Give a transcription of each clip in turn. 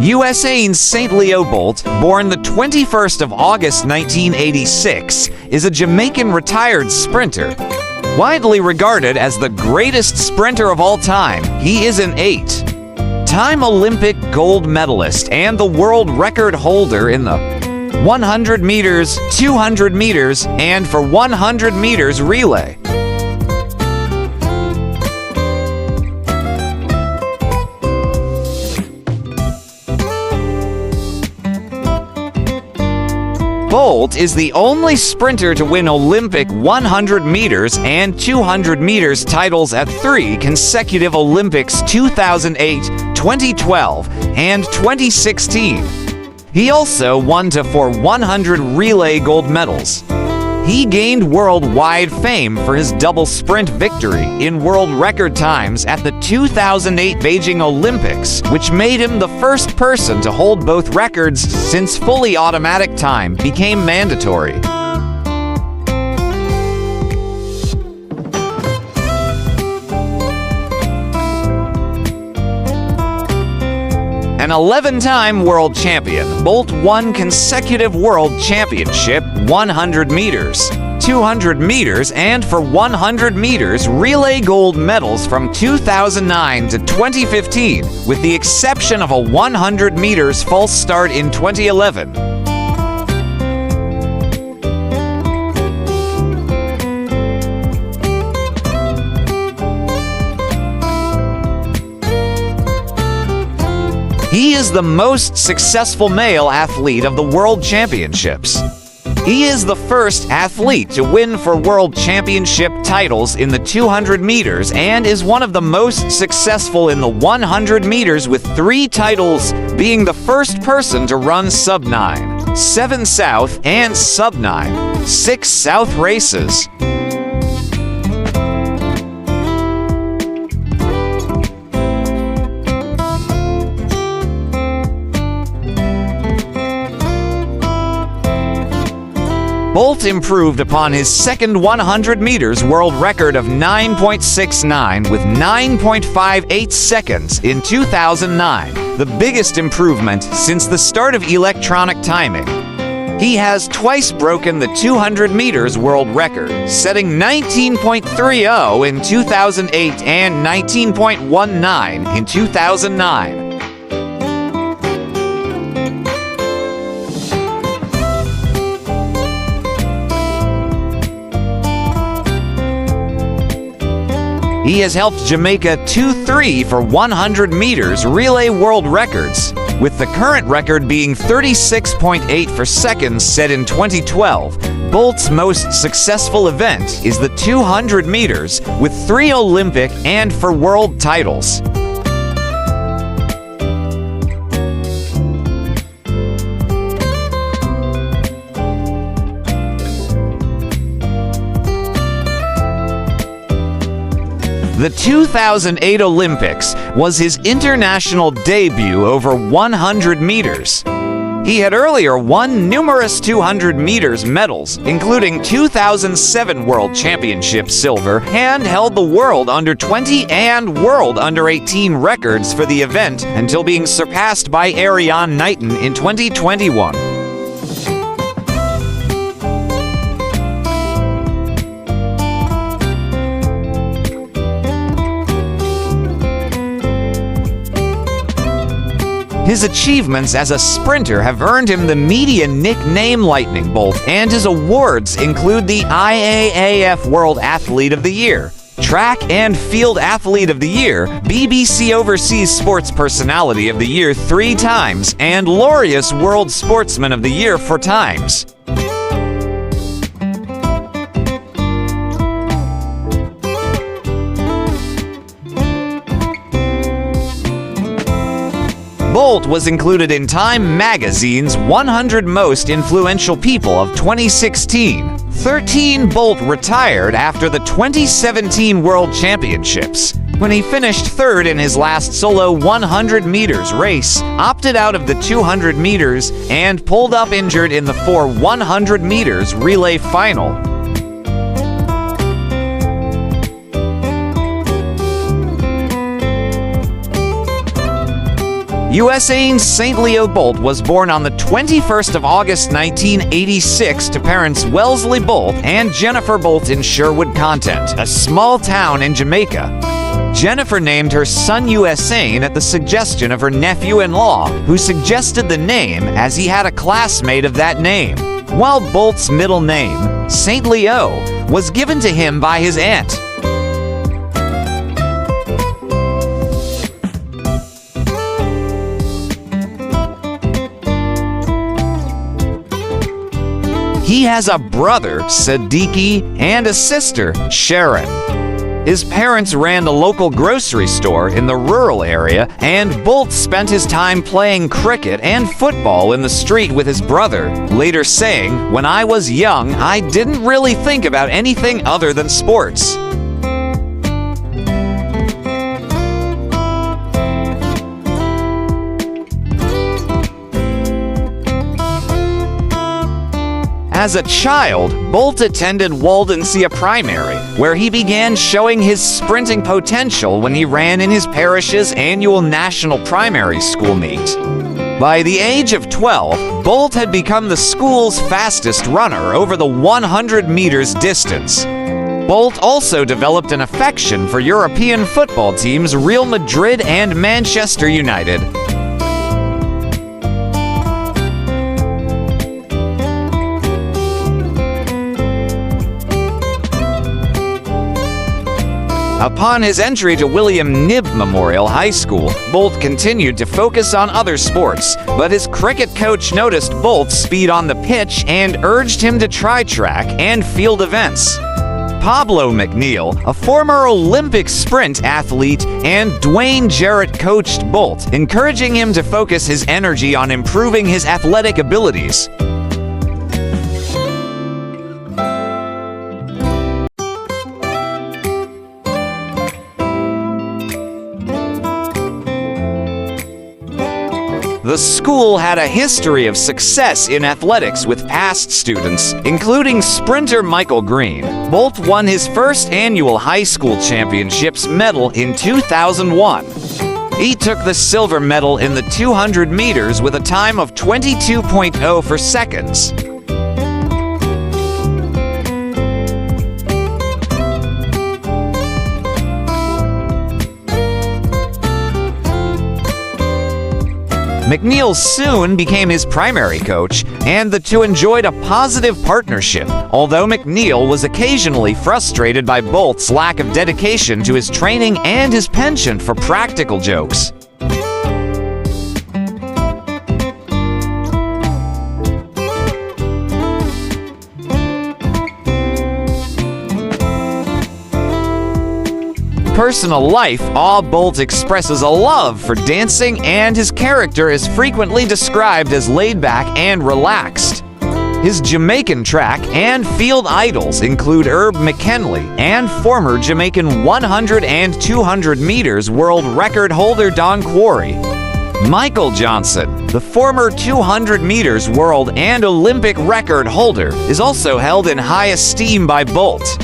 Usain's St. Leo Bolt, born the 21st of August 1986, is a Jamaican retired sprinter. Widely regarded as the greatest sprinter of all time, he is an 8-time Olympic gold medalist and the world record holder in the 100 meters, 200 meters, and for 100 meters relay. Bolt is the only sprinter to win Olympic 100 meters and 200 meters titles at 3 consecutive Olympics: 2008, 2012, and 2016. He also won 4 100 relay gold medals. He gained worldwide fame for his double sprint victory in world record times at the 2008 Beijing Olympics, which made him the first person to hold both records since fully automatic time became mandatory. An 11-time world champion, Bolt won consecutive world championship 100 meters, 200 meters, and for 100 meters relay gold medals from 2009 to 2015, with the exception of a 100 meters false start in 2011. He is the most successful male athlete of the World Championships. He is the first athlete to win for World Championship titles in the 200 meters and is one of the most successful in the 100 meters with 3 titles, being the first person to run sub-9, 7 South, and sub-9, 6 South races. Bolt improved upon his second 100 meters world record of 9.69 with 9.58 seconds in 2009, the biggest improvement since the start of electronic timing. He has twice broken the 200 meters world record, setting 19.30 in 2008 and 19.19 in 2009. He has helped Jamaica 2-3 for 100 meters relay world records, with the current record being 36.8 for seconds set in 2012. Bolt's most successful event is the 200 meters, with 3 Olympic and for world titles. The 2008 Olympics was his international debut over 100 meters. He had earlier won numerous 200 meters medals, including 2007 World Championship silver, and held the world under 20 and world under 18 records for the event until being surpassed by Ariane Knighton in 2021. His achievements as a sprinter have earned him the media nickname Lightning Bolt, and his awards include the IAAF World Athlete of the Year, Track and Field Athlete of the Year, BBC Overseas Sports Personality of the Year 3 times, and Laureus World Sportsman of the Year 4 times. Bolt was included in Time magazine's 100 Most Influential People of 2016. Bolt retired after the 2017 World Championships, when he finished 3rd in his last solo 100 meters race, opted out of the 200 meters, and pulled up injured in the 4 100 meters relay final. Usain St. Leo Bolt was born on the 21st of August 1986 to parents Wellesley Bolt and Jennifer Bolt in Sherwood Content, a small town in Jamaica. Jennifer named her son Usain at the suggestion of her nephew-in-law, who suggested the name as he had a classmate of that name, while Bolt's middle name, St. Leo, was given to him by his aunt. He has a brother, Siddiqui, and a sister, Sharon. His parents ran the local grocery store in the rural area, and Bolt spent his time playing cricket and football in the street with his brother, later saying, "When I was young, I didn't really think about anything other than sports." As a child, Bolt attended Waldensia Primary, where he began showing his sprinting potential when he ran in his parish's annual national primary school meet. By the age of 12, Bolt had become the school's fastest runner over the 100 meters distance. Bolt also developed an affection for European football teams Real Madrid and Manchester United. Upon his entry to William Knibb Memorial High School, Bolt continued to focus on other sports, but his cricket coach noticed Bolt's speed on the pitch and urged him to try track and field events. Pablo McNeil, a former Olympic sprint athlete, and Dwayne Jarrett coached Bolt, encouraging him to focus his energy on improving his athletic abilities. The school had a history of success in athletics with past students, including sprinter Michael Green. Bolt won his first annual high school championships medal in 2001. He took the silver medal in the 200 meters with a time of 22.0 seconds. McNeil soon became his primary coach, and the two enjoyed a positive partnership, although McNeil was occasionally frustrated by Bolt's lack of dedication to his training and his penchant for practical jokes. Personal life, Bolt expresses a love for dancing, and his character is frequently described as laid-back and relaxed. His Jamaican track and field idols include Herb McKinley and former Jamaican 100 and 200 meters world record holder Don Quarry. Michael Johnson, the former 200 meters world and Olympic record holder, is also held in high esteem by Bolt.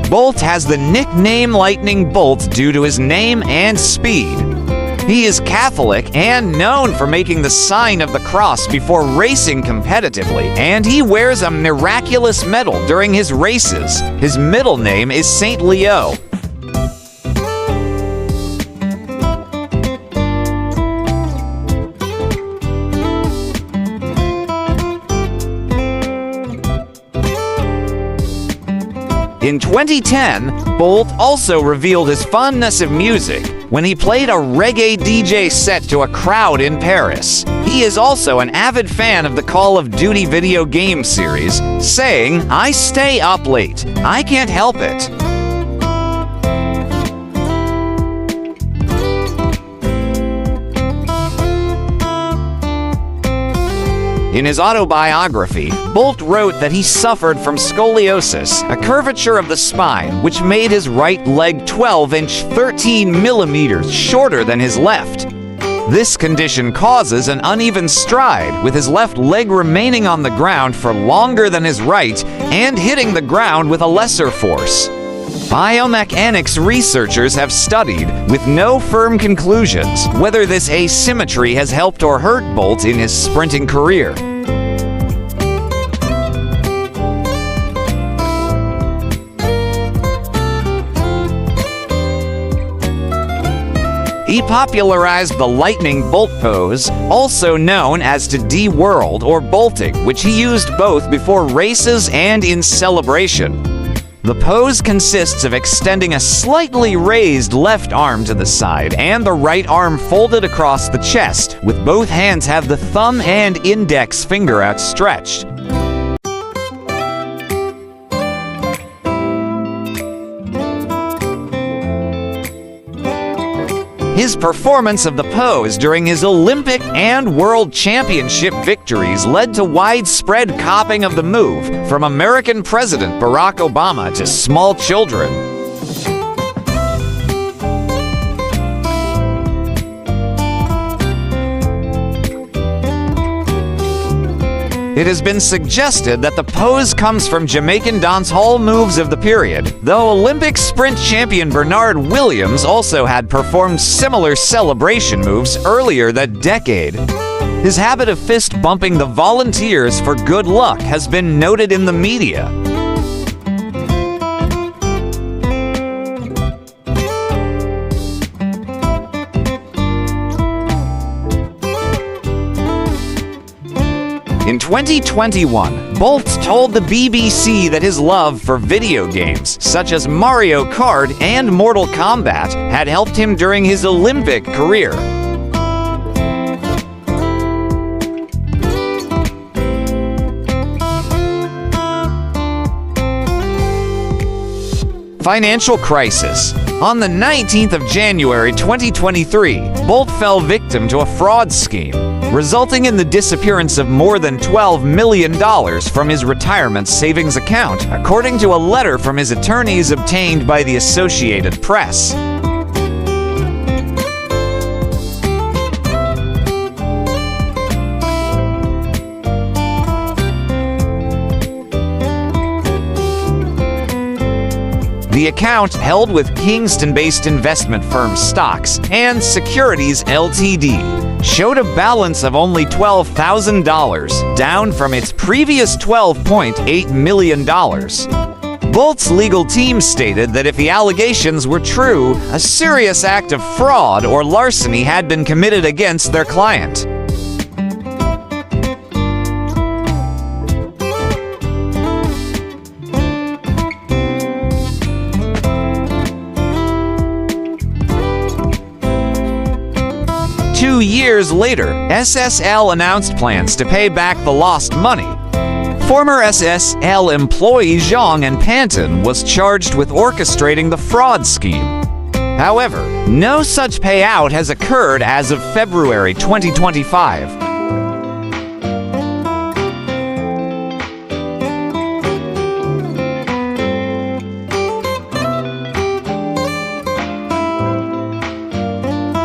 Bolt has the nickname Lightning Bolt due to his name and speed. He is Catholic and known for making the sign of the cross before racing competitively, and he wears a miraculous medal during his races. His middle name is St. Leo. In 2010, Bolt also revealed his fondness of music when he played a reggae DJ set to a crowd in Paris. He is also an avid fan of the Call of Duty video game series, saying, "I stay up late. I can't help it." In his autobiography, Bolt wrote that he suffered from scoliosis, a curvature of the spine, which made his right leg 12 inch 13 millimeters shorter than his left. This condition causes an uneven stride, with his left leg remaining on the ground for longer than his right and hitting the ground with a lesser force. Biomechanics researchers have studied, with no firm conclusions, whether this asymmetry has helped or hurt Bolt in his sprinting career. He popularized the lightning bolt pose, also known as to de-whirled or bolting, which he used both before races and in celebration. The pose consists of extending a slightly raised left arm to the side and the right arm folded across the chest, with both hands have the thumb and index finger outstretched. His performance of the pose during his Olympic and World Championship victories led to widespread copying of the move, from American President Barack Obama to small children. It has been suggested that the pose comes from Jamaican dancehall moves of the period, though Olympic sprint champion Bernard Williams also had performed similar celebration moves earlier that decade. His habit of fist bumping the volunteers for good luck has been noted in the media. In 2021, Bolt told the BBC that his love for video games, such as Mario Kart and Mortal Kombat, had helped him during his Olympic career. Financial crisis. On the 19th of January 2023, Bolt fell victim to a fraud scheme, resulting in the disappearance of more than $12 million from his retirement savings account, according to a letter from his attorneys obtained by the Associated Press. The account, held with Kingston-based investment firm Stocks and Securities Ltd., showed a balance of only $12,000, down from its previous $12.8 million. Bolt's legal team stated that if the allegations were true, a serious act of fraud or larceny had been committed against their client. Two years later, SSL announced plans to pay back the lost money. Former SSL employee Zhang and Panton was charged with orchestrating the fraud scheme. However, no such payout has occurred as of February 2025.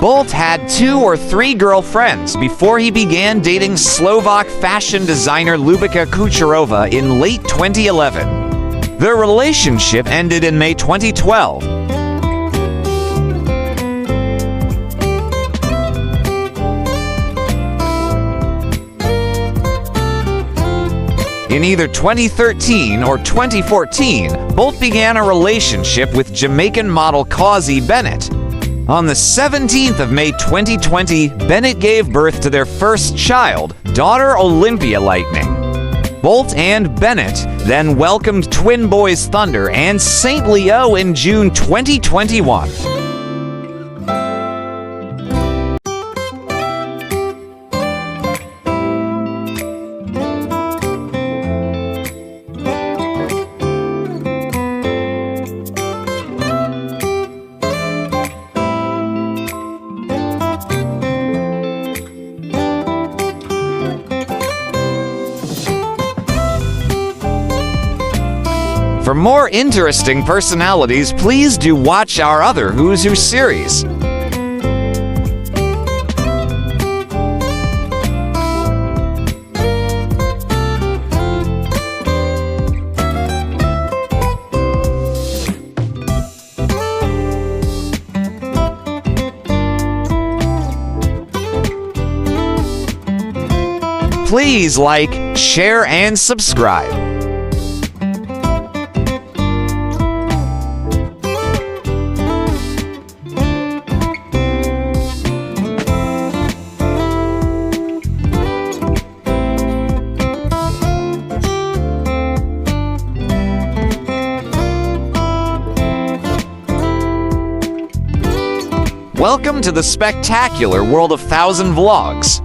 Bolt had 2 or 3 girlfriends before he began dating Slovak fashion designer Lubika Kucherova in late 2011. Their relationship ended in May 2012. In either 2013 or 2014, Bolt began a relationship with Jamaican model Causey Bennett. On the 17th of May 2020, Bennett gave birth to their first child, daughter Olympia Lightning. Bolt and Bennett then welcomed twin boys Thunder and St. Leo in June 2021. For more interesting personalities, please do watch our other Who's Who series. Please like, share, and subscribe. Welcome to the spectacular world of 1000 vlogs.